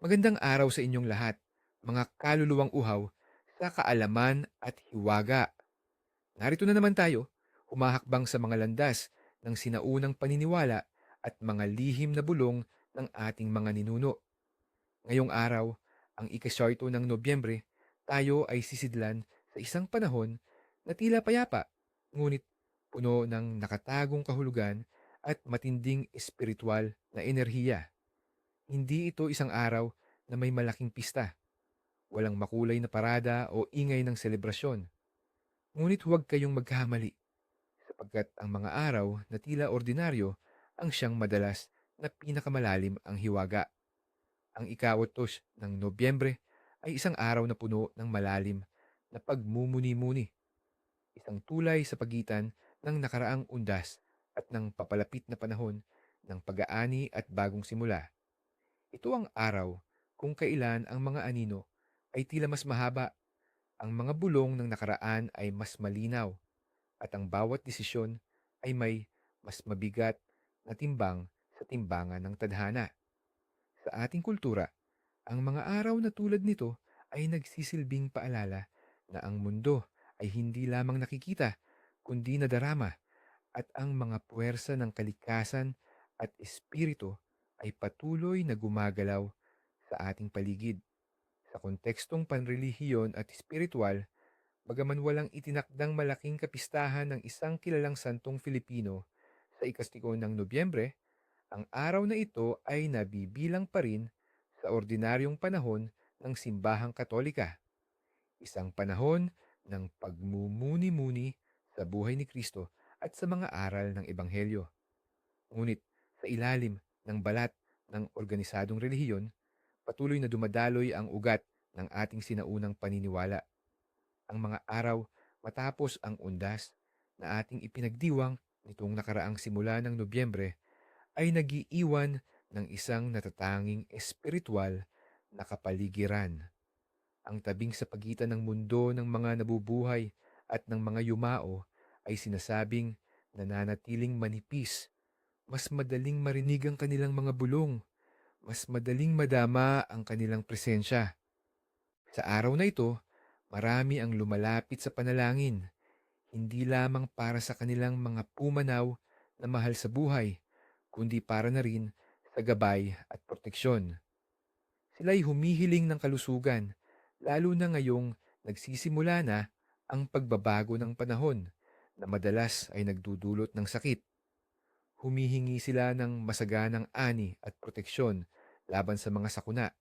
Magandang araw sa inyong lahat, mga kaluluwang uhaw sa kaalaman at hiwaga. Narito na naman tayo, humahakbang sa mga landas ng sinaunang paniniwala at mga lihim na bulong ng ating mga ninuno. Ngayong araw, ang ika-7 ng Nobyembre, tayo ay sisidlan sa isang panahon na tila payapa, ngunit puno ng nakatagong kahulugan at matinding espiritual na enerhiya. Hindi ito isang araw na may malaking pista, walang makulay na parada o ingay ng selebrasyon. Ngunit huwag kayong magkahamali, sapagkat ang mga araw na tila ordinaryo ang siyang madalas na pinakamalalim ang hiwaga. Ang ika-8 ng Nobyembre ay isang araw na puno ng malalim na pagmumuni-muni, isang tulay sa pagitan ng nakaraang undas at ng papalapit na panahon ng pag-aani at bagong simula. Ito ang araw kung kailan ang mga anino ay tila mas mahaba, ang mga bulong ng nakaraan ay mas malinaw, at ang bawat desisyon ay may mas mabigat na timbang sa timbangan ng tadhana. Sa ating kultura, ang mga araw na tulad nito ay nagsisilbing paalala na ang mundo ay hindi lamang nakikita, kundi nadarama, at ang mga puwersa ng kalikasan at espiritu ay patuloy na gumagalaw sa ating paligid. Sa kontekstong panrelihiyon at espiritual, bagaman walang itinakdang malaking kapistahan ng isang kilalang santong Filipino sa ikastiko ng Nobyembre, ang araw na ito ay nabibilang pa rin sa ordinaryong panahon ng simbahang katolika, isang panahon ng pagmumuni-muni sa buhay ni Kristo at sa mga aral ng Ebanghelyo. Ngunit sa ilalim ng balat ng organisadong relihiyon, patuloy na dumadaloy ang ugat ng ating sinaunang paniniwala. Ang mga araw matapos ang undas na ating ipinagdiwang nitong nakaraang simula ng Nobyembre ay nagiiwan ng isang natatanging espiritual na kapaligiran. Ang tabing sa pagitan ng mundo ng mga nabubuhay at ng mga yumao ay sinasabing nananatiling manipis, mas madaling marinig ang kanilang mga bulong, mas madaling madama ang kanilang presensya. Sa araw na ito, marami ang lumalapit sa panalangin, hindi lamang para sa kanilang mga pumanaw na mahal sa buhay, kundi para na rin sa gabay at proteksyon. Sila'y humihiling ng kalusugan, lalo na ngayong nagsisimula na ang pagbabago ng panahon na madalas ay nagdudulot ng sakit. Humihingi sila ng masaganang ani at proteksyon laban sa mga sakuna,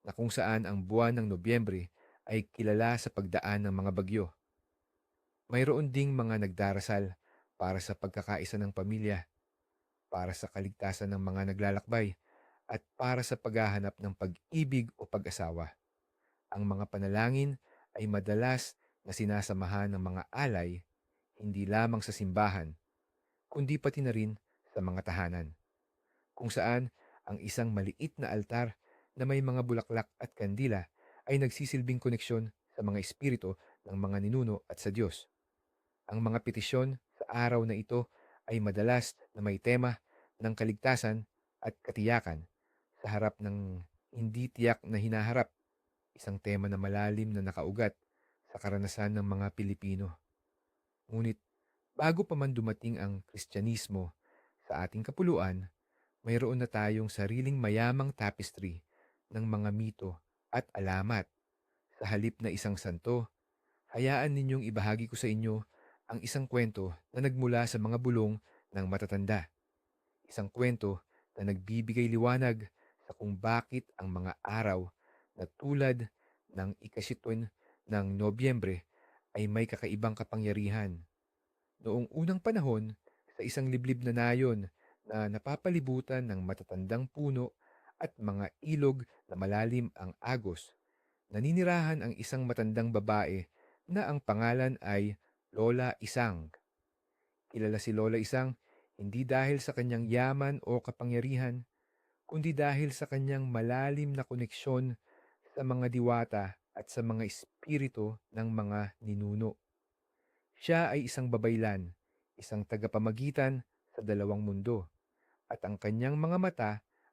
na kung saan ang buwan ng Nobyembre ay kilala sa pagdaan ng mga bagyo. Mayroon ding mga nagdarasal para sa pagkakaisa ng pamilya, para sa kaligtasan ng mga naglalakbay, at para sa paghahanap ng pag-ibig o pag-asawa. Ang mga panalangin ay madalas na sinasamahan ng mga alay, hindi lamang sa simbahan, kundi pati na rin sa mga tahanan, kung saan ang isang maliit na altar na may mga bulaklak at kandila ay nagsisilbing koneksyon sa mga espiritu ng mga ninuno at sa Diyos. Ang mga petisyon sa araw na ito ay madalas na may tema ng kaligtasan at katiyakan sa harap ng hindi tiyak na hinaharap, isang tema na malalim na nakaugat sa karanasan ng mga Pilipino. Ngunit bago pa man dumating ang Kristyanismo sa ating kapuluan, mayroon na tayong sariling mayamang tapestry ng mga mito at alamat. Sa halip na isang santo, hayaan ninyong ibahagi ko sa inyo ang isang kwento na nagmula sa mga bulong ng matatanda. Isang kwento na nagbibigay liwanag sa kung bakit ang mga araw na tulad ng ikasitwen ng Nobyembre ay may kakaibang kapangyarihan. Noong unang panahon, sa isang liblib na nayon na napapalibutan ng matatandang puno at mga ilog na malalim ang agos, naninirahan ang isang matandang babae na ang pangalan ay Lola Isang. Kilala si Lola Isang hindi dahil sa kanyang yaman o kapangyarihan, kundi dahil sa kanyang malalim na koneksyon sa mga diwata at sa mga espiritu ng mga ninuno. Siya ay isang babaylan, isang tagapamagitan sa dalawang mundo, at ang kanyang mga mata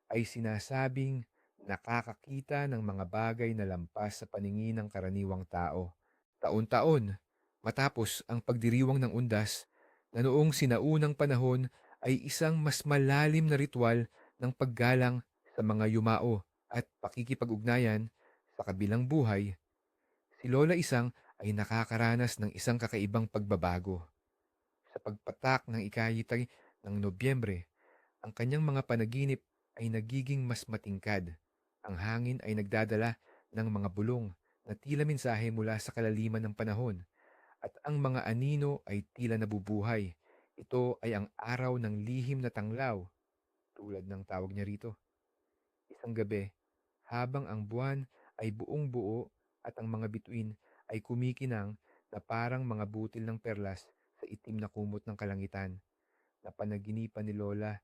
ay sinasabing nakakakita ng mga bagay na lampas sa paningin ng karaniwang tao. Taon-taon, matapos ang pagdiriwang ng undas, na noong sinaunang panahon ay isang mas malalim na ritual ng paggalang sa mga yumao at pakikipag-ugnayan sa kabilang buhay, si Lola Isang ay nakakaranas ng isang kakaibang pagbabago. Sa pagpatak ng ikayitay ng Nobyembre, ang kanyang mga panaginip ay nagiging mas matingkad. Ang hangin ay nagdadala ng mga bulong na tila mensahe mula sa kalaliman ng panahon at ang mga anino ay tila nabubuhay. Ito ay ang araw ng lihim na tanglaw, tulad ng tawag niya rito. Isang gabi, habang ang buwan ay buong buo at ang mga bituin ay kumikinang na parang mga butil ng perlas sa itim na kumot ng kalangitan, napanaginipan ni Lola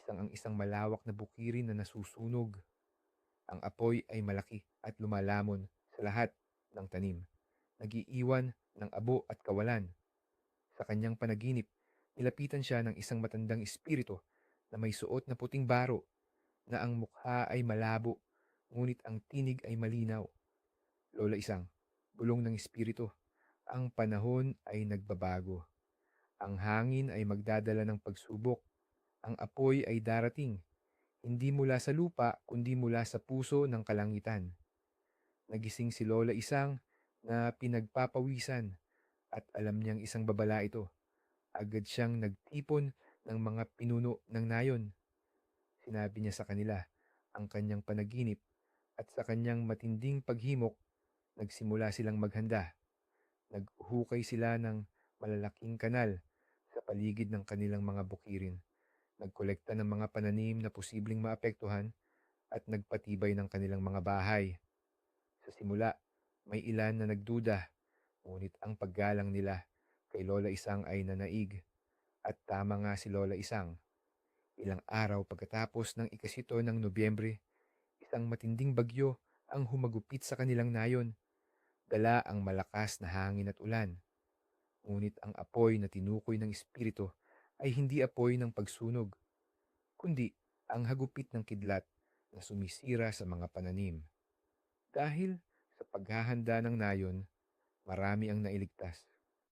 ang isang malawak na bukirin na nasusunog. Ang apoy ay malaki at lumalamon sa lahat ng tanim, nag-iiwan ng abo at kawalan. Sa kanyang panaginip, nilapitan siya ng isang matandang espiritu na may suot na puting baro, na ang mukha ay malabo, ngunit ang tinig ay malinaw. Lola Isang, bulong ng espiritu, ang panahon ay nagbabago. Ang hangin ay magdadala ng pagsubok. Ang apoy ay darating, hindi mula sa lupa kundi mula sa puso ng kalangitan. Nagising si Lola Isang na pinagpapawisan at alam niyang isang babala ito. Agad siyang nagtipon ng mga pinuno ng nayon. Sinabi niya sa kanila ang kanyang panaginip at sa kanyang matinding paghimok, nagsimula silang maghanda. Naghukay sila ng malalaking kanal sa paligid ng kanilang mga bukirin. Nagkolekta ng mga pananim na posibleng maapektuhan at nagpatibay ng kanilang mga bahay. Sa simula, may ilan na nagduda, ngunit ang paggalang nila kay Lola Isang ay nanaig. At tama nga si Lola Isang. Ilang araw pagkatapos ng ikasito ng Nobyembre, isang matinding bagyo ang humagupit sa kanilang nayon. Dala ang malakas na hangin at ulan. Ngunit ang apoy na tinukoy ng espiritu ay hindi apoy ng pagsunog, kundi ang hagupit ng kidlat na sumisira sa mga pananim. Dahil sa paghahanda ng nayon, marami ang nailigtas.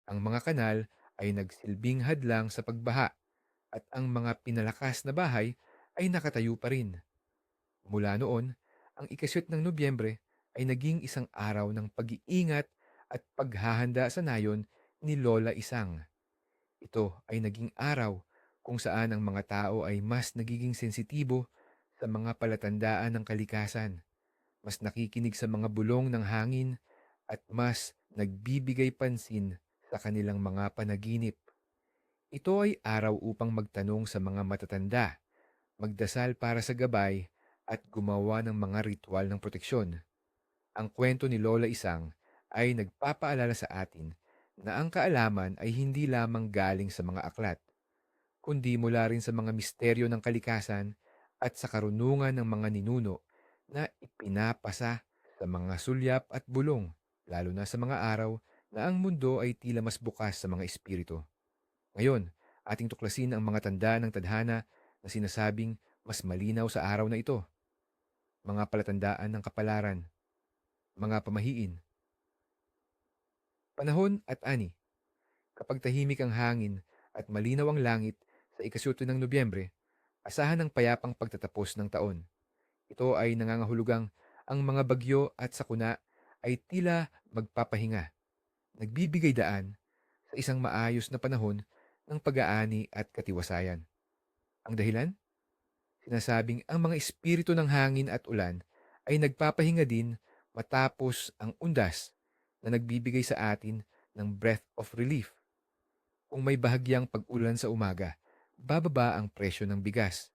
Ang mga kanal ay nagsilbing hadlang sa pagbaha at ang mga pinalakas na bahay ay nakatayo pa rin. Mula noon, ang ikasyot ng Nobyembre ay naging isang araw ng pag-iingat at paghahanda sa nayon ni Lola Isang. Ito ay naging araw kung saan ang mga tao ay mas nagiging sensitibo sa mga palatandaan ng kalikasan, mas nakikinig sa mga bulong ng hangin, at mas nagbibigay pansin sa kanilang mga panaginip. Ito ay araw upang magtanong sa mga matatanda, magdasal para sa gabay, at gumawa ng mga ritual ng proteksyon. Ang kwento ni Lola Isang ay nagpapaalala sa atin na ang kaalaman ay hindi lamang galing sa mga aklat, kundi mula rin sa mga misteryo ng kalikasan at sa karunungan ng mga ninuno na ipinapasa sa mga sulyap at bulong, lalo na sa mga araw na ang mundo ay tila mas bukas sa mga espiritu. Ngayon, ating tuklasin ang mga tanda ng tadhana na sinasabing mas malinaw sa araw na ito. Mga palatandaan ng kapalaran, mga pamahiin, panahon at ani. Kapag tahimik ang hangin at malinaw ang langit sa ikasyuto ng Nobyembre, asahan ang payapang pagtatapos ng taon. Ito ay nangangahulugang ang mga bagyo at sakuna ay tila magpapahinga, nagbibigay daan sa isang maayos na panahon ng pag-aani at katiwasayan. Ang dahilan? Sinasabing ang mga espiritu ng hangin at ulan ay nagpapahinga din matapos ang undas na nagbibigay sa atin ng breath of relief. Kung may bahagyang pag-ulan sa umaga, bababa ang presyo ng bigas.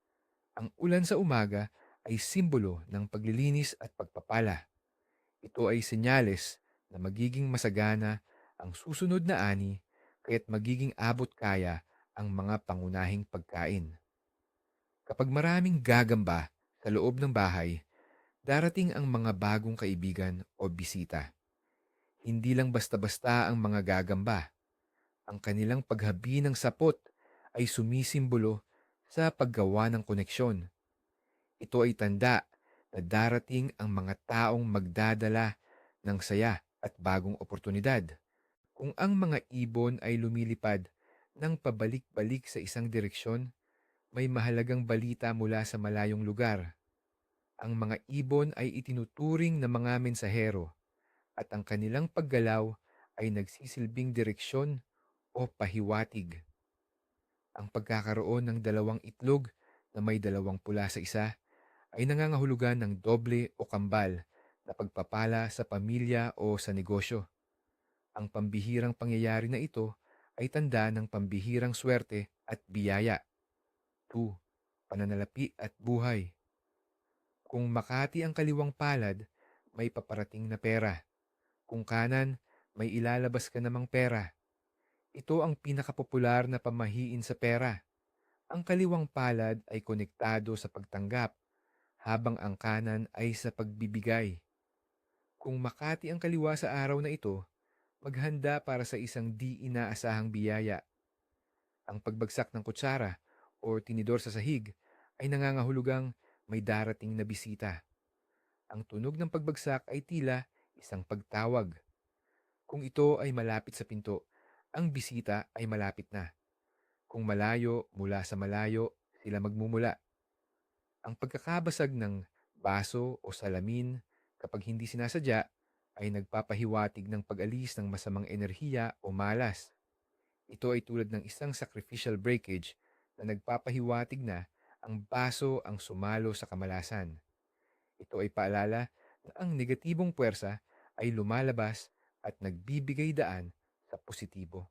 Ang ulan sa umaga ay simbolo ng paglilinis at pagpapala. Ito ay senyales na magiging masagana ang susunod na ani, kaya't magiging abot kaya ang mga pangunahing pagkain. Kapag maraming gagamba sa loob ng bahay, darating ang mga bagong kaibigan o bisita. Hindi lang basta-basta ang mga gagamba. Ang kanilang paghabi ng sapot ay sumisimbolo sa paggawa ng koneksyon. Ito ay tanda na darating ang mga taong magdadala ng saya at bagong oportunidad. Kung ang mga ibon ay lumilipad ng pabalik-balik sa isang direksyon, may mahalagang balita mula sa malayong lugar. Ang mga ibon ay itinuturing na mga mensahero at ang kanilang paggalaw ay nagsisilbing direksyon o pahiwatig. Ang pagkakaroon ng dalawang itlog na may dalawang pula sa isa ay nangangahulugan ng doble o kambal na pagpapala sa pamilya o sa negosyo. Ang pambihirang pangyayari na ito ay tanda ng pambihirang swerte at biyaya. 2. Pananalapi at buhay. Kung makati ang kaliwang palad, may paparating na pera. Kung kanan, may ilalabas ka namang pera. Ito ang pinakapopular na pamahiin sa pera. Ang kaliwang palad ay konektado sa pagtanggap, habang ang kanan ay sa pagbibigay. Kung makati ang kaliwa sa araw na ito, maghanda para sa isang di inaasahang biyaya. Ang pagbagsak ng kutsara o tinidor sa sahig ay nangangahulugang may darating na bisita. Ang tunog ng pagbagsak ay tila isang pagtawag. Kung ito ay malapit sa pinto, ang bisita ay malapit na. Kung malayo, mula sa malayo, sila magmumula. Ang pagkakabasag ng baso o salamin kapag hindi sinasadya ay nagpapahiwatig ng pag-alis ng masamang enerhiya o malas. Ito ay tulad ng isang sacrificial breakage na nagpapahiwatig na ang baso ang sumalo sa kamalasan. Ito ay paalala na ang negatibong puwersa ay lumalabas at nagbibigay daan sa positibo.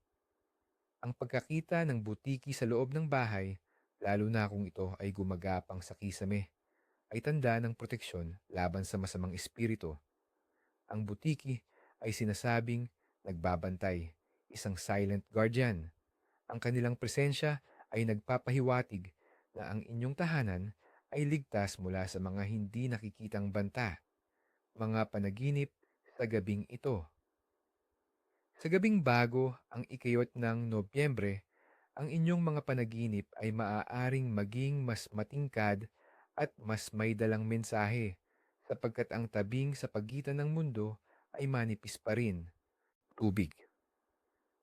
Ang pagkakita ng butiki sa loob ng bahay, lalo na kung ito ay gumagapang sa kisame, ay tanda ng proteksyon laban sa masamang espiritu. Ang butiki ay sinasabing nagbabantay, isang silent guardian. Ang kanilang presensya ay nagpapahiwatig na ang inyong tahanan ay ligtas mula sa mga hindi nakikitang banta, mga panaginip sa gabing ito. Sa gabing bago ang ikayot ng Nobyembre, ang inyong mga panaginip ay maaaring maging mas matingkad at mas may dalang mensahe, sapagkat ang tabing sa pagitan ng mundo ay manipis pa rin, tubig.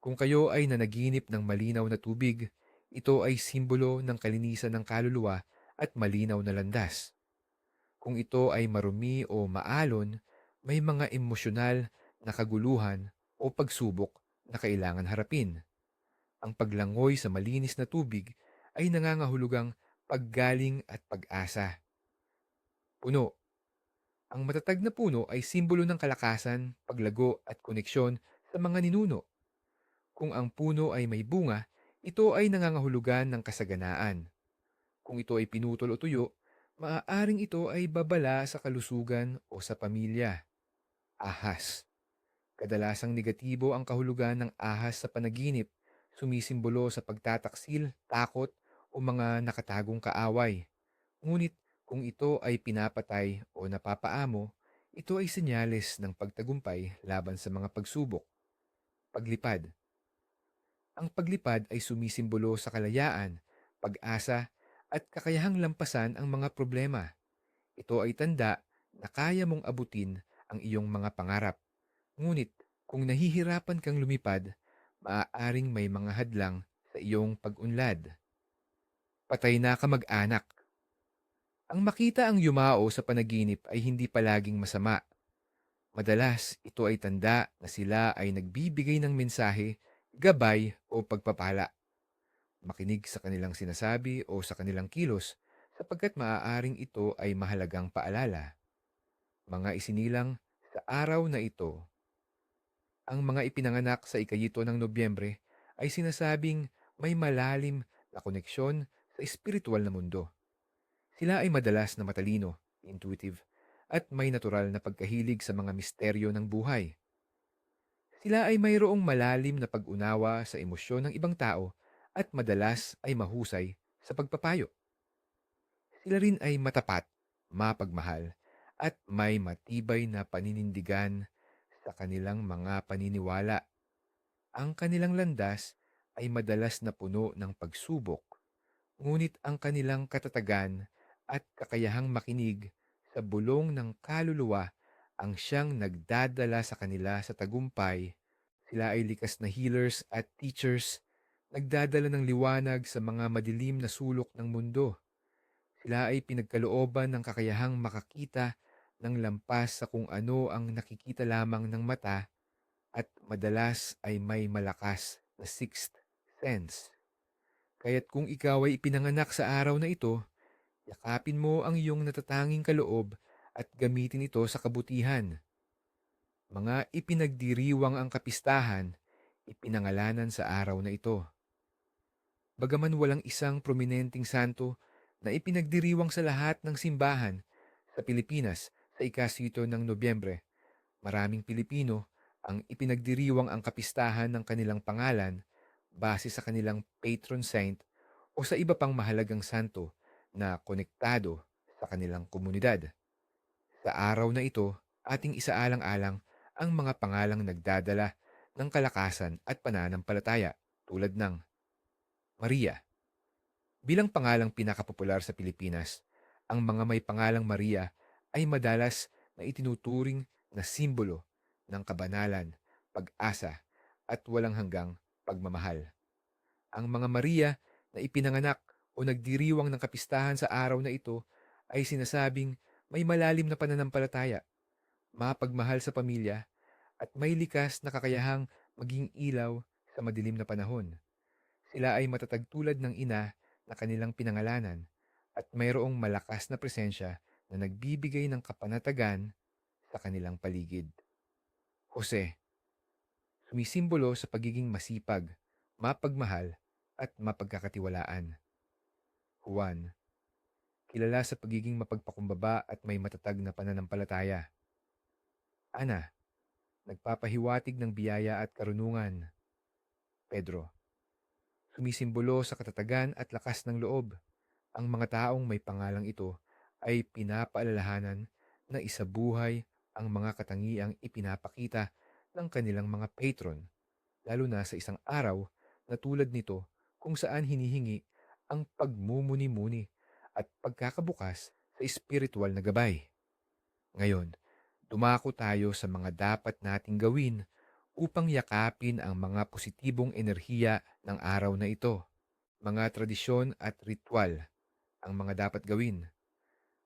Kung kayo ay nanaginip ng malinaw na tubig, ito ay simbolo ng kalinisan ng kaluluwa at malinaw na landas. Kung ito ay marumi o maalon, may mga emosyonal na kaguluhan o pagsubok na kailangan harapin. Ang paglangoy sa malinis na tubig ay nangangahulugang paggaling at pag-asa. Puno. Ang matatag na puno ay simbolo ng kalakasan, paglago at koneksyon sa mga ninuno. Kung ang puno ay may bunga, ito ay nangangahulugan ng kasaganaan. Kung ito ay pinutol o tuyo, maaaring ito ay babala sa kalusugan o sa pamilya. Ahas. Kadalasang negatibo ang kahulugan ng ahas sa panaginip, sumisimbolo sa pagtataksil, takot o mga nakatagong kaaway. Ngunit kung ito ay pinapatay o napapaamo, ito ay senyales ng pagtagumpay laban sa mga pagsubok. Paglipad. Ang paglipad ay sumisimbolo sa kalayaan, pag-asa, at kakayahang lampasan ang mga problema. Ito ay tanda na kaya mong abutin ang iyong mga pangarap. Ngunit kung nahihirapan kang lumipad, maaaring may mga hadlang sa iyong pag-unlad. Patay na kamag-anak. Ang makita ang yumao sa panaginip ay hindi palaging masama. Madalas, ito ay tanda na sila ay nagbibigay ng mensahe, gabay o pagpapala. Makinig sa kanilang sinasabi o sa kanilang kilos sapagkat maaaring ito ay mahalagang paalala. Mga isinilang sa araw na ito. Ang mga ipinanganak sa ikayito ng Nobyembre ay sinasabing may malalim na koneksyon sa espiritual na mundo. Sila ay madalas na matalino, intuitive, at may natural na pagkahilig sa mga misteryo ng buhay. Sila ay mayroong malalim na pag-unawa sa emosyon ng ibang tao at madalas ay mahusay sa pagpapayo. Sila rin ay matapat, mapagmahal, at may matibay na paninindigan sa kanilang mga paniniwala. Ang kanilang landas ay madalas na puno ng pagsubok, ngunit ang kanilang katatagan at kakayahang makinig Sa bulong ng kaluluwa ang siyang nagdadala sa kanila sa tagumpay. Sila ay likas na healers at teachers, nagdadala ng liwanag sa mga madilim na sulok ng mundo. Sila ay pinagkalooban ng kakayahang makakita ng lampas sa kung ano ang nakikita lamang ng mata at madalas ay may malakas na sixth sense. Kaya't kung ikaw ay ipinanganak sa araw na ito, yakapin mo ang iyong natatanging kaloob at gamitin ito sa kabutihan. Mga ipinagdiriwang ang kapistahan, ipinangalanan sa araw na ito. Bagaman walang isang prominenteng santo na ipinagdiriwang sa lahat ng simbahan sa Pilipinas sa ika-7 ng Nobyembre, maraming Pilipino ang ipinagdiriwang ang kapistahan ng kanilang pangalan base sa kanilang patron saint o sa iba pang mahalagang santo na konektado sa kanilang komunidad. Sa araw na ito, ating isaalang-alang ang mga pangalang nagdadala ng kalakasan at pananampalataya tulad ng Maria. Bilang pangalang pinakapopular sa Pilipinas, ang mga may pangalang Maria ay madalas na itinuturing na simbolo ng kabanalan, pag-asa, at walang hanggang pagmamahal. Ang mga Maria na ipinanganak o nagdiriwang ng kapistahan sa araw na ito ay sinasabing may malalim na pananampalataya, mapagmahal sa pamilya, at may likas na kakayahang maging ilaw sa madilim na panahon. Sila ay matatag tulad ng ina na kanilang pinangalanan at mayroong malakas na presensya na nagbibigay ng kapanatagan sa kanilang paligid. Jose, sumisimbolo sa pagiging masipag, mapagmahal, at mapagkakatiwalaan. Juan, kilala sa pagiging mapagpakumbaba at may matatag na pananampalataya. Ana, nagpapahiwatig ng biyaya at karunungan. Pedro, sumisimbolo sa katatagan at lakas ng loob. Ang mga taong may pangalang ito ay pinapaalalahanan na isabuhay ang mga katangiang ipinapakita ng kanilang mga patron, lalo na sa isang araw na tulad nito kung saan hinihingi ang pagmumuni-muni at pagkakabukas sa espiritual na gabay. Ngayon, dumako tayo sa mga dapat nating gawin upang yakapin ang mga positibong enerhiya ng araw na ito. Mga tradisyon at ritual ang mga dapat gawin.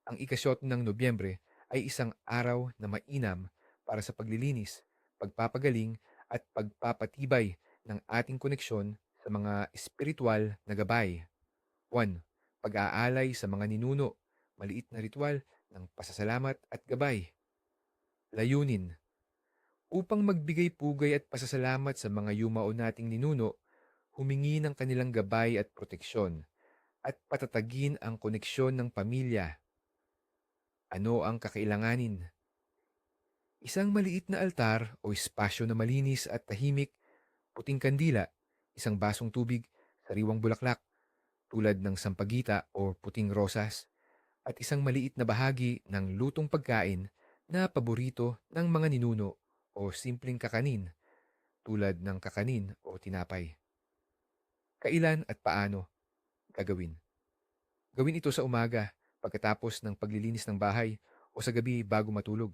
Ang ika-7 ng Nobyembre ay isang araw na mainam para sa paglilinis, pagpapagaling at pagpapatibay ng ating koneksyon sa mga espiritual na gabay. 1. Pag-aalay sa mga ninuno, maliit na ritual ng pasasalamat at gabay. Layunin, upang magbigay pugay at pasasalamat sa mga yumao nating ninuno, humingi ng kanilang gabay at proteksyon, at patatagin ang koneksyon ng pamilya. Ano ang kakailanganin? Isang maliit na altar o espasyo na malinis at tahimik, puting kandila, isang basong tubig, sariwang bulaklak, tulad ng sampagita o puting rosas, at isang maliit na bahagi ng lutong pagkain na paborito ng mga ninuno o simpleng kakanin, tulad ng kakanin o tinapay. Kailan at paano gagawin? Gawin ito sa umaga, pagkatapos ng paglilinis ng bahay o sa gabi bago matulog.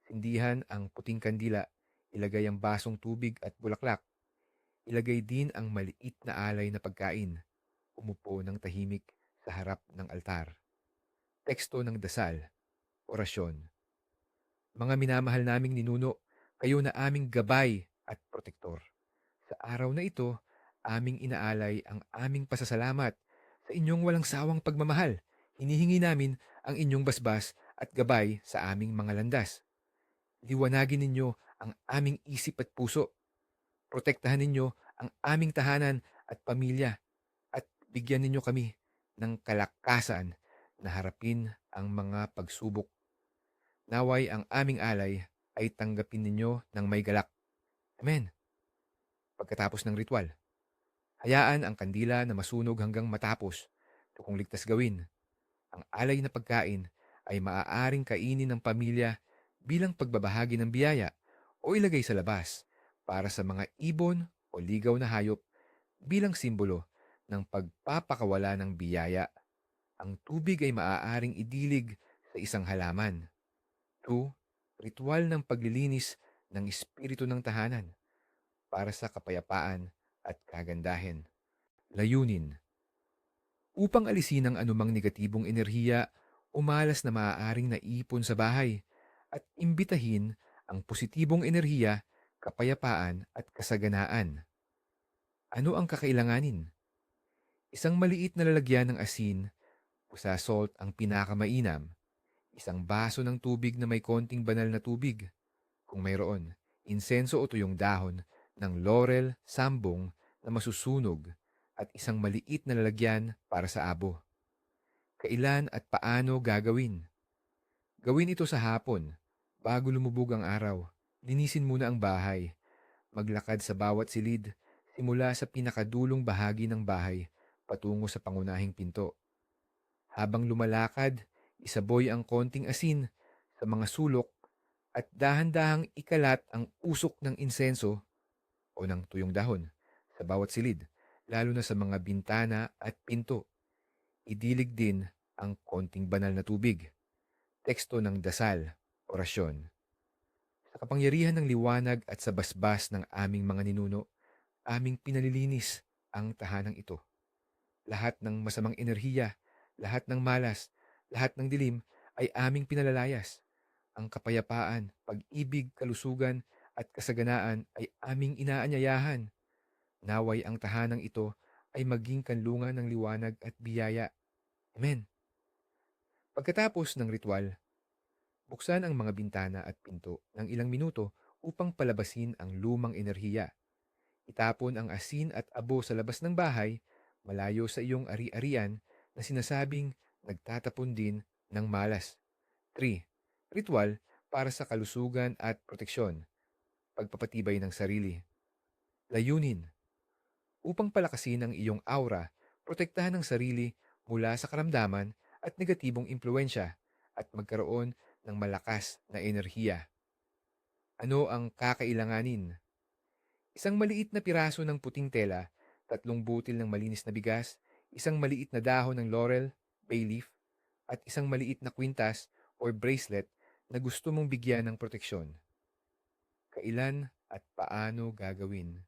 Sindihan ang puting kandila, ilagay ang basong tubig at bulaklak. Ilagay din ang maliit na alay na pagkain. Umupo ng tahimik sa harap ng altar. Teksto ng dasal, orasyon. Mga minamahal naming ninuno, kayo na aming gabay at protektor. Sa araw na ito, aming inaalay ang aming pasasalamat sa inyong walang sawang pagmamahal. Hinihingi namin ang inyong basbas at gabay sa aming mga landas. Liwanagin ninyo ang aming isip at puso. Protektahan ninyo ang aming tahanan at pamilya at bigyan ninyo kami ng kalakasan na harapin ang mga pagsubok. Naway ang aming alay ay tanggapin ninyo ng may galak. Amen. Pagkatapos ng ritual, hayaan ang kandila na masunog hanggang matapos. Ito kung ligtas gawin. Ang alay na pagkain ay maaaring kainin ng pamilya bilang pagbabahagi ng biyaya o ilagay sa labas para sa mga ibon o ligaw na hayop bilang simbolo ng pagpapakawala ng biyaya. Ang tubig ay maaaring idilig sa isang halaman. 2. Ritual ng paglilinis ng espiritu ng tahanan para sa kapayapaan at kagandahan. Layunin: upang alisin ang anumang negatibong enerhiya o malas na maaaring naipon sa bahay at imbitahin ang positibong enerhiya, kapayapaan at kasaganaan. Ano ang kakailanganin? Isang maliit na lalagyan ng asin o sa salt ang pinakamainam. Isang baso ng tubig na may konting banal na tubig, kung mayroon, insenso o tuyong dahon ng laurel, sambong na masusunog, at isang maliit na lalagyan para sa abo. Kailan at paano gagawin? Gawin ito sa hapon, bago lumubog ang araw. Linisin muna ang bahay. Maglakad sa bawat silid, simula sa pinakadulong bahagi ng bahay patungo sa pangunahing pinto. Habang lumalakad, isaboy ang konting asin sa mga sulok at dahan-dahang ikalat ang usok ng insenso o ng tuyong dahon sa bawat silid, lalo na sa mga bintana at pinto. Idilig din ang konting banal na tubig. Teksto ng dasal, orasyon. Sa kapangyarihan ng liwanag at sa basbas ng aming mga ninuno, aming pinalilinis ang tahanang ito. Lahat ng masamang enerhiya, lahat ng malas, lahat ng dilim ay aming pinalalayas. Ang kapayapaan, pag-ibig, kalusugan at kasaganaan ay aming inaanyayahan. Naway ang tahanang ito ay maging kanlungan ng liwanag at biyaya. Amen. Pagkatapos ng ritual, buksan ang mga bintana at pinto ng ilang minuto upang palabasin ang lumang enerhiya. Itapon ang asin at abo sa labas ng bahay, malayo sa iyong ari-arian na sinasabing nagtatapon din ng malas. 3. Ritual para sa kalusugan at proteksyon. Pagpapatibay ng sarili. Layunin: upang palakasin ang iyong aura, protektahan ang sarili mula sa karamdaman at negatibong impluensya at magkaroon ng malakas na enerhiya. Ano ang kakailanganin? Isang maliit na piraso ng puting tela, 3 butil ng malinis na bigas, isang maliit na dahon ng laurel, bay leaf, at isang maliit na kwintas or bracelet na gusto mong bigyan ng proteksyon. Kailan at paano gagawin?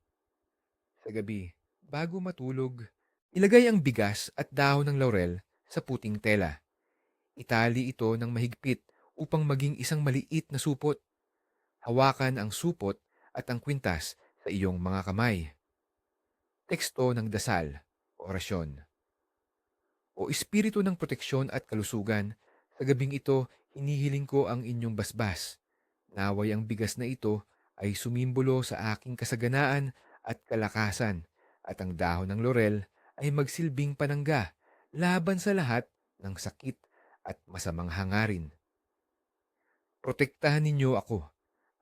Sa gabi, bago matulog, ilagay ang bigas at dahon ng laurel sa puting tela. Itali ito ng mahigpit upang maging isang maliit na supot. Hawakan ang supot at ang kwintas sa iyong mga kamay. Teksto ng dasal, orasyon. O espiritu ng proteksyon at kalusugan, sa gabing ito hinihiling ko ang inyong basbas. Naway ang bigas na ito ay sumimbolo sa aking kasaganaan at kalakasan, at ang dahon ng laurel ay magsilbing panangga laban sa lahat ng sakit at masamang hangarin. Protektahan ninyo ako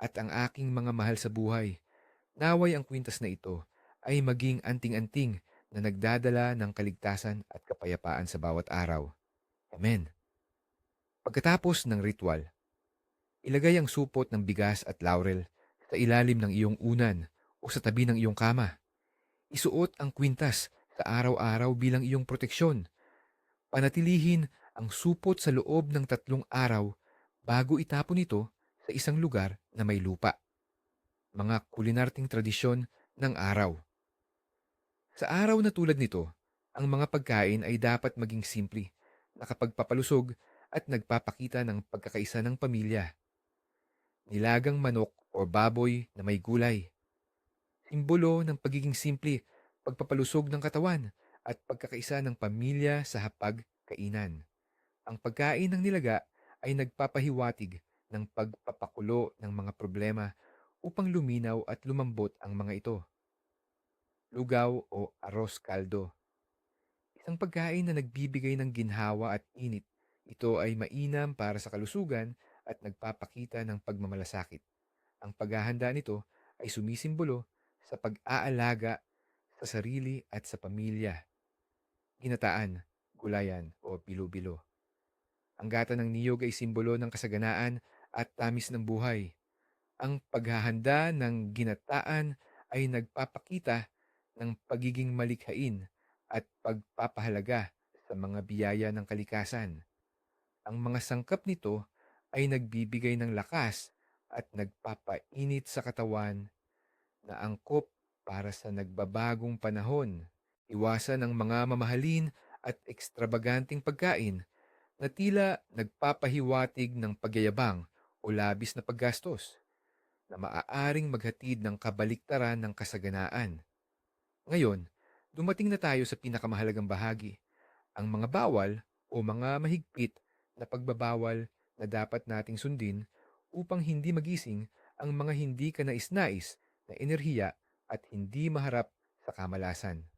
at ang aking mga mahal sa buhay. Naway ang kwintas na ito ay maging anting-anting na nagdadala ng kaligtasan at kapayapaan sa bawat araw. Amen. Pagkatapos ng ritual, ilagay ang supot ng bigas at laurel sa ilalim ng iyong unan o sa tabi ng iyong kama. Isuot ang kwintas sa araw-araw bilang iyong proteksyon. Panatilihin ang supot sa loob ng 3 araw bago itapon ito sa isang lugar na may lupa. Mga kulinarting tradisyon ng araw. Sa araw na tulad nito, ang mga pagkain ay dapat maging simple, nakapagpapalusog at nagpapakita ng pagkakaisa ng pamilya. Nilagang manok o baboy na may gulay. Simbolo ng pagiging simple, pagpapalusog ng katawan at pagkakaisa ng pamilya sa hapag-kainan. Ang pagkain ng nilaga ay nagpapahiwatig ng pagpapakulo ng mga problema upang luminaw at lumambot ang mga ito. Lugaw o arroz caldo. Isang pagkain na nagbibigay ng ginhawa at init. Ito ay mainam para sa kalusugan at nagpapakita ng pagmamalasakit. Ang paghahanda nito ay sumisimbolo sa pag-aalaga sa sarili at sa pamilya. Ginataan, gulayan o bilo-bilo. Ang gata ng niyog ay simbolo ng kasaganaan at tamis ng buhay. Ang paghahanda ng ginataan ay nagpapakita ng pagiging malikhain at pagpapahalaga sa mga biyaya ng kalikasan. Ang mga sangkap nito ay nagbibigay ng lakas at nagpapainit sa katawan na angkop para sa nagbabagong panahon. Iwasan ang mga mamahalin at ekstrabaganteng pagkain na tila nagpapahiwatig ng pagyayabang o labis na paggastos na maaaring maghatid ng kabaliktaran ng kasaganaan. Ngayon, dumating na tayo sa pinakamahalagang bahagi, ang mga bawal o mga mahigpit na pagbabawal na dapat nating sundin upang hindi magising ang mga hindi kanais-nais na enerhiya at hindi maharap sa kamalasan.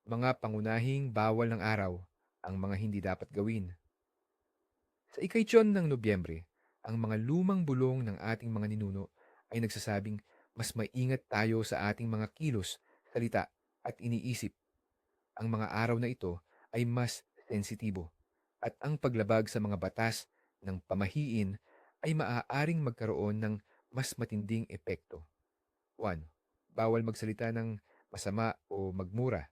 Mga pangunahing bawal ng araw, ang mga hindi dapat gawin. Sa ika-9 ng Nobyembre, ang mga lumang bulong ng ating mga ninuno ay nagsasabing mas maingat tayo sa ating mga kilos, salita at iniisip. Ang mga araw na ito ay mas sensitibo at ang paglabag sa mga batas ng pamahiin ay maaaring magkaroon ng mas matinding epekto. 1. Bawal magsalita ng masama o magmura,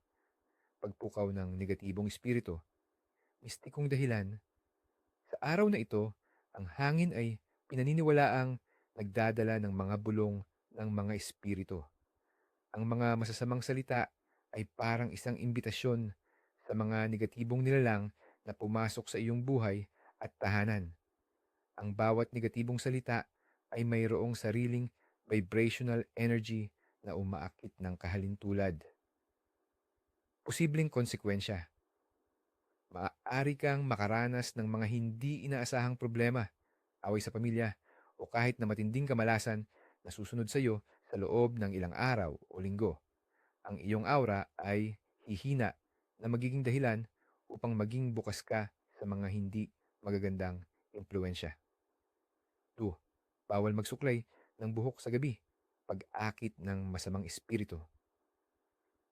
pagpukaw ng negatibong espiritu. Mistikong dahilan, sa araw na ito, ang hangin ay pinaniniwalaang nagdadala ng mga bulong ng mga espiritu. Ang mga masasamang salita ay parang isang imbitasyon sa mga negatibong nilalang na pumasok sa iyong buhay at tahanan. Ang bawat negatibong salita ay mayroong sariling vibrational energy na umaakit ng kahalintulad. Posibleng konsekwensya. Maaari kang makaranas ng mga hindi inaasahang problema, away sa pamilya, o kahit na matinding kamalasan na susunod sa iyo sa loob ng ilang araw o linggo. Ang iyong aura ay hihina na magiging dahilan upang maging bukas ka sa mga hindi magagandang impluensya. 2. Bawal magsuklay ng buhok sa gabi, pag-akit ng masamang espiritu.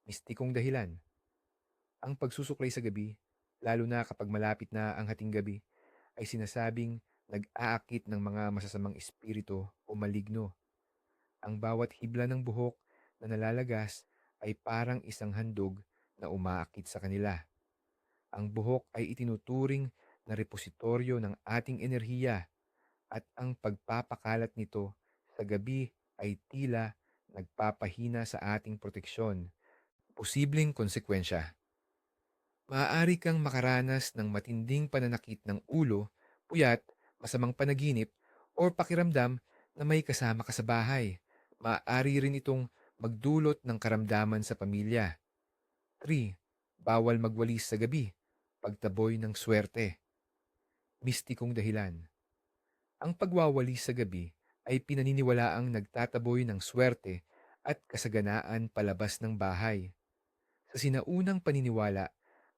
Mistikong dahilan. Ang pagsusuklay sa gabi, lalo na kapag malapit na ang hating gabi, ay sinasabing nag-aakit ng mga masasamang espiritu o maligno. Ang bawat hibla ng buhok na nalalagas ay parang isang handog na umaakit sa kanila. Ang buhok ay itinuturing na repositoryo ng ating enerhiya at ang pagpapakalat nito sa gabi ay tila nagpapahina sa ating proteksyon. Posibleng konsekwensya. Maaari kang makaranas ng matinding pananakit ng ulo, puyat, masamang panaginip, o pakiramdam na may kasama ka sa bahay. Maaari rin itong magdulot ng karamdaman sa pamilya. 3. Bawal magwalis sa gabi, pagtaboy ng swerte. Mistikong dahilan. Ang pagwawalis sa gabi ay pinaniniwalaang nagtataboy ng swerte at kasaganaan palabas ng bahay. Sa sinaunang paniniwala,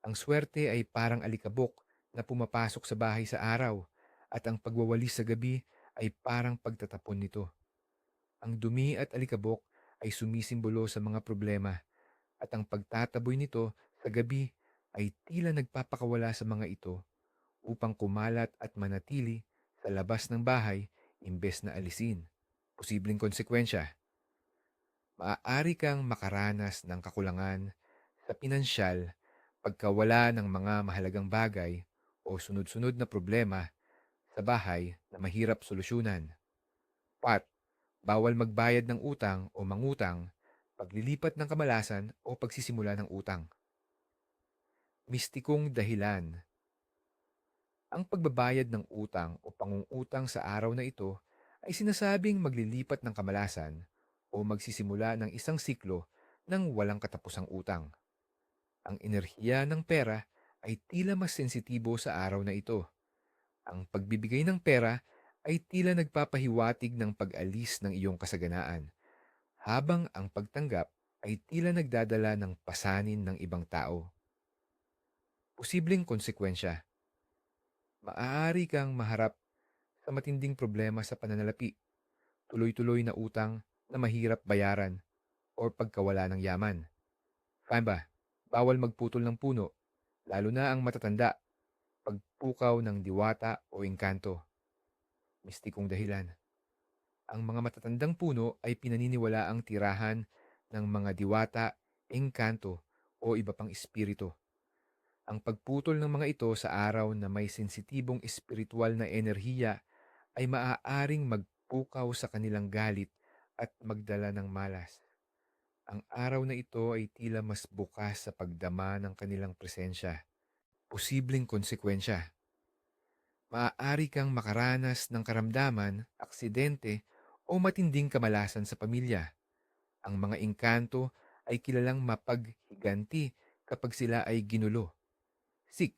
ang swerte ay parang alikabok na pumapasok sa bahay sa araw at ang pagwawalis sa gabi ay parang pagtatapon nito. Ang dumi at alikabok ay sumisimbolo sa mga problema at ang pagtataboy nito sa gabi ay tila nagpapakawala sa mga ito upang kumalat at manatili sa labas ng bahay imbes na alisin. Posibleng konsekwensya. Maaari kang makaranas ng kakulangan sa pinansyal, pagkawala ng mga mahalagang bagay o sunod-sunod na problema sa bahay na mahirap solusyonan. 4. Bawal magbayad ng utang o mangutang, paglilipat ng kamalasan o pagsisimula ng utang. Mistikong dahilan. Ang pagbabayad ng utang o pangungutang sa araw na ito ay sinasabing maglilipat ng kamalasan o magsisimula ng isang siklo ng walang katapusang utang. Ang enerhiya ng pera ay tila mas sensitibo sa araw na ito. Ang pagbibigay ng pera ay tila nagpapahiwatig ng pag-alis ng iyong kasaganaan, habang ang pagtanggap ay tila nagdadala ng pasanin ng ibang tao. Posibleng konsekwensya. Maaari kang maharap sa matinding problema sa pananalapi, tuloy-tuloy na utang na mahirap bayaran, o pagkawala ng yaman. 5. Bawal magputol ng puno, lalo na ang matatanda, pagpukaw ng diwata o engkanto. Mistikong dahilan. Ang mga matatandang puno ay pinaniniwalaang tirahan ng mga diwata, engkanto o iba pang espiritu. Ang pagputol ng mga ito sa araw na may sensitibong espiritual na enerhiya ay maaaring magpukaw sa kanilang galit at magdala ng malas. Ang araw na ito ay tila mas bukas sa pagdama ng kanilang presensya. Posibleng konsekwensya. Maaari kang makaranas ng karamdaman, aksidente, o matinding kamalasan sa pamilya. Ang mga engkanto ay kilalang mapaghiganti kapag sila ay ginulo. 6.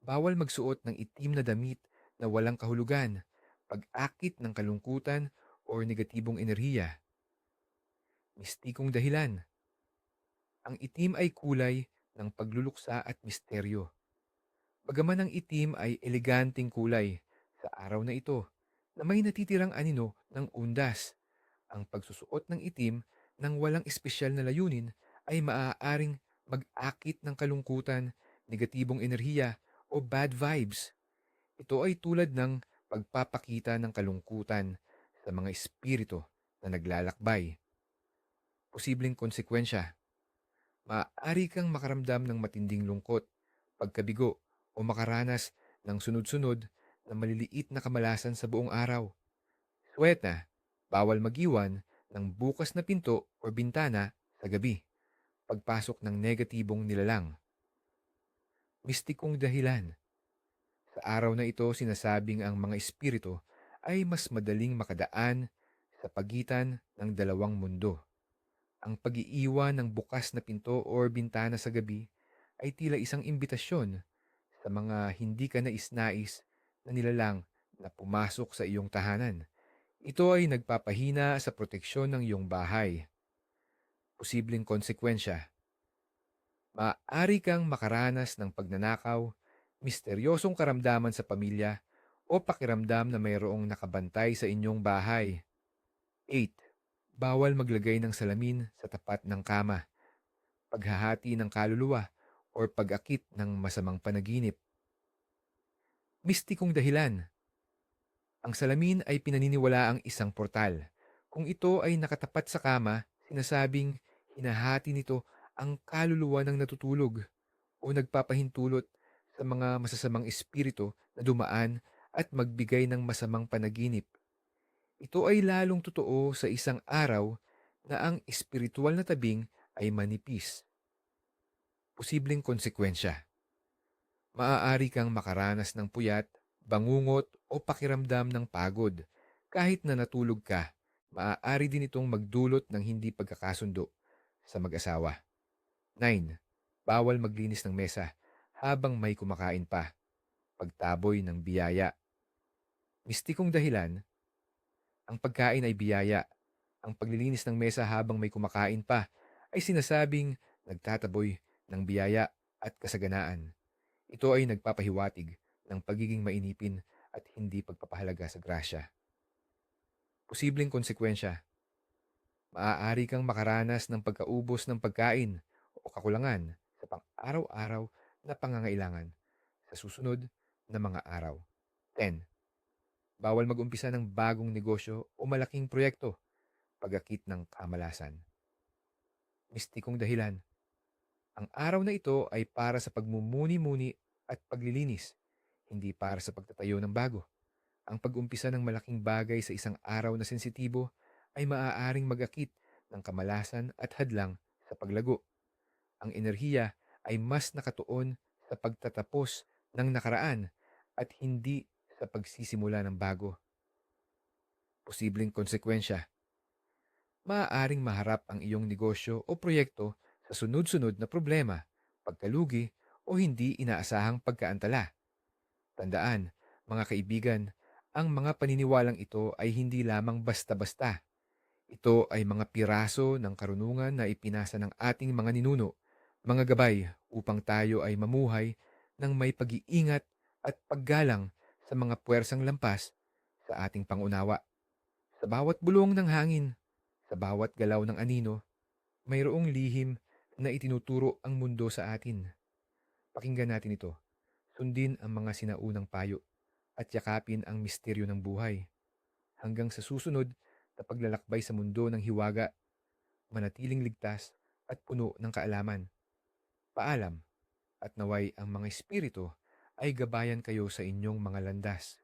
Bawal magsuot ng itim na damit na walang kahulugan, pag-akit ng kalungkutan o negatibong enerhiya. Mistikong dahilan. Ang itim ay kulay ng pagluluksa at misteryo. Bagaman ang itim ay eleganteng kulay, sa araw na ito, na may natitirang anino ng undas, ang pagsusuot ng itim ng walang espesyal na layunin ay maaaring mag-akit ng kalungkutan, negatibong enerhiya o bad vibes. Ito ay tulad ng pagpapakita ng kalungkutan sa mga espiritu na naglalakbay. Posibleng konsekwensya. Maaari kang makaramdam ng matinding lungkot, pagkabigo o makaranas ng sunod-sunod na maliliit na kamalasan sa buong araw. Sweta, bawal mag-iwan ng bukas na pinto o bintana sa gabi. Pagpasok ng negatibong nilalang. Mistikong dahilan. Sa araw na ito sinasabing ang mga espiritu ay mas madaling makadaan sa pagitan ng dalawang mundo. Ang pag-iiwan ng bukas na pinto o bintana sa gabi ay tila isang imbitasyon sa mga hindi ka nais-nais na nilalang na pumasok sa iyong tahanan. Ito ay nagpapahina sa proteksyon ng iyong bahay. Posibleng konsekwensya. Maaari kang makaranas ng pagnanakaw, misteryosong karamdaman sa pamilya, o pakiramdam na mayroong nakabantay sa inyong bahay. 8. Bawal maglagay ng salamin sa tapat ng kama, paghahati ng kaluluwa, o pag-akit ng masamang panaginip. Mistikong dahilan. Ang salamin ay pinaniniwalaang isang portal. Kung ito ay nakatapat sa kama, sinasabing hinahati nito ang kaluluwa ng natutulog o nagpapahintulot sa mga masasamang espiritu na dumaan at magbigay ng masamang panaginip. Ito ay lalong totoo sa isang araw na ang espiritual na tabing ay manipis. Posibleng konsekwensya. Maaari kang makaranas ng puyat, bangungot o pakiramdam ng pagod. Kahit na natulog ka, maaari din itong magdulot ng hindi pagkakasundo sa mag-asawa. 9. Bawal maglinis ng mesa habang may kumakain pa. Pagtaboy ng biyaya. Mistikong dahilan, ang pagkain ay biyaya. Ang paglilinis ng mesa habang may kumakain pa ay sinasabing nagtataboy ng biyaya at kasaganaan. Ito ay nagpapahiwatig ng pagiging mainipin at hindi pagpapahalaga sa grasya. Posibleng konsekwensya. Maaari kang makaranas ng pagkaubos ng pagkain o kakulangan sa pang-araw-araw na pangangailangan sa susunod na mga araw. 10. Bawal mag-umpisa ng bagong negosyo o malaking proyekto, pag-akit ng kamalasan. Mistikong dahilan. Ang araw na ito ay para sa pagmumuni-muni at paglilinis, hindi para sa pagtatayo ng bago. Ang pag-umpisa ng malaking bagay sa isang araw na sensitibo ay maaaring mag-akit ng kamalasan at hadlang sa paglago. Ang enerhiya ay mas nakatuon sa pagtatapos ng nakaraan at hindi sa pagsisimula ng bago. Posibleng konsekwensya. Maaaring maharap ang iyong negosyo o proyekto sa sunod-sunod na problema, pagkalugi o hindi inaasahang pagkaantala. Tandaan, mga kaibigan, ang mga paniniwalang ito ay hindi lamang basta-basta. Ito ay mga piraso ng karunungan na ipinasa ng ating mga ninuno, mga gabay upang tayo ay mamuhay ng may pag-iingat at paggalang sa mga puwersang lampas sa ating pangunawa. Sa bawat bulong ng hangin, sa bawat galaw ng anino, mayroong lihim na itinuturo ang mundo sa atin. Pakinggan natin ito. Sundin ang mga sinaunang payo at yakapin ang misteryo ng buhay. Hanggang sa susunod na paglalakbay sa mundo ng hiwaga, manatiling ligtas at puno ng kaalaman. Paalam. at naway ang mga espiritu ay gabayan kayo sa inyong mga landas.